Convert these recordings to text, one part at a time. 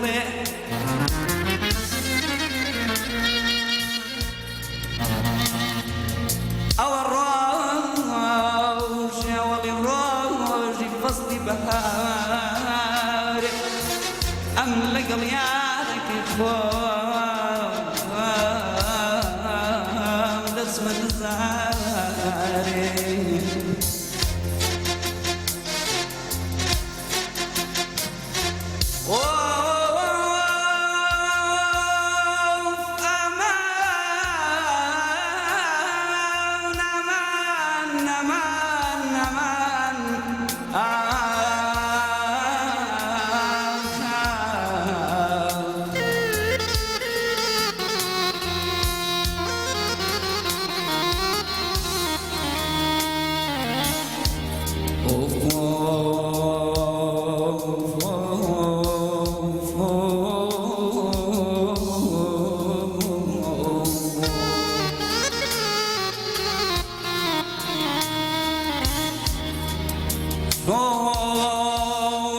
دڵێ ئەوە ڕۆژێ وەڵی ڕۆژی فەزلی بەهار ئەم لەگەڵ یارێکی خۆم دەچمە نزارێ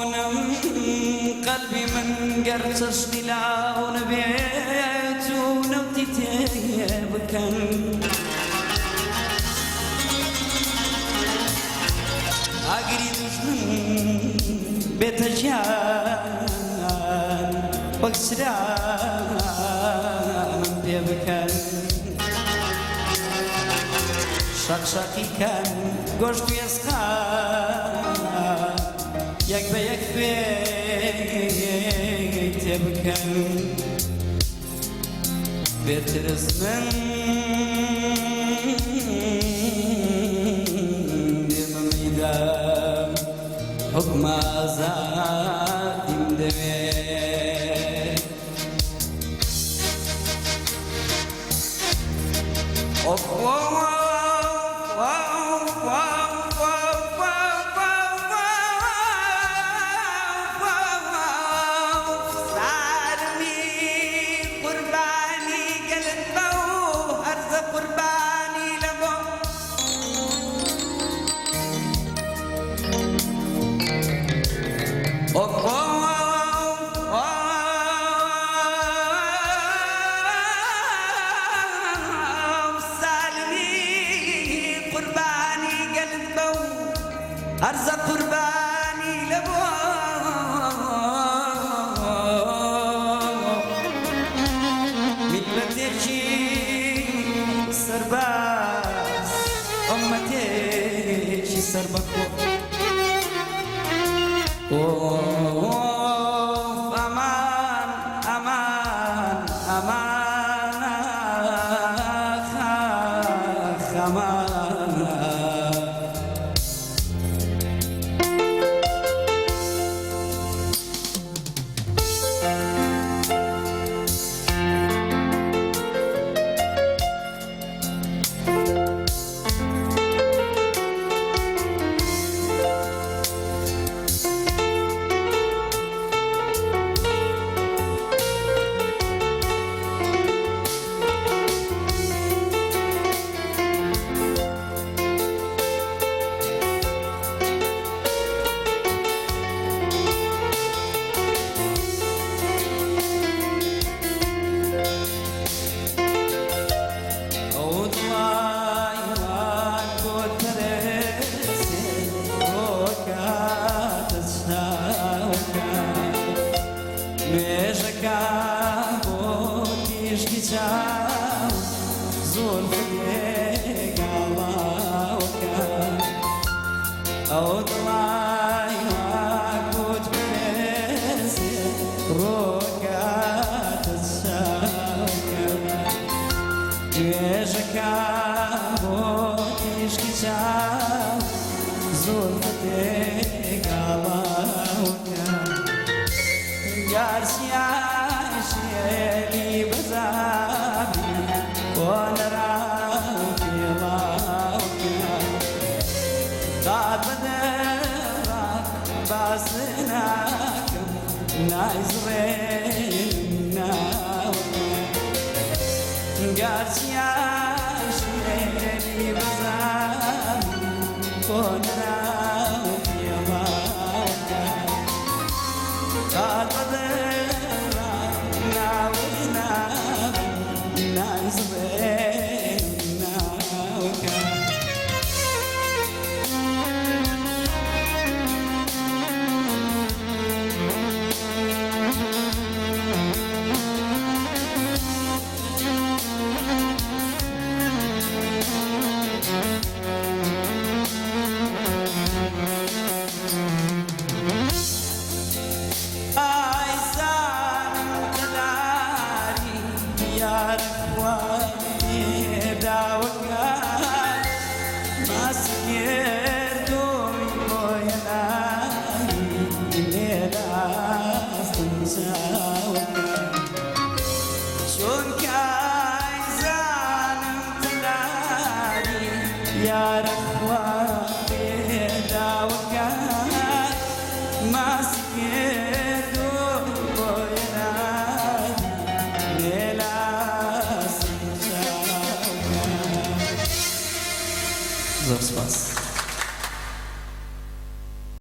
شلونم قلبي من قرصش لاون بيت ونبتي تبكن أقريد من بيت جان بكسران بيبكن شقشقي كان گۆشت و ێسخان یەک بە یەک تێبکەن بێترس من دێمەمەیدا حکم ئازادیم دەوێت هرز قربانی لبو ملتێکی سەرباز ئومەتێکی سەربەکۆ ئەمان ئەمان ئەمان ئەمان سكرتم ويناي ناس تنساوك شون كايزان امتناني يا رخوة بيداوك ما سكرتم ويناي ناس تنساوك. زور سپاس.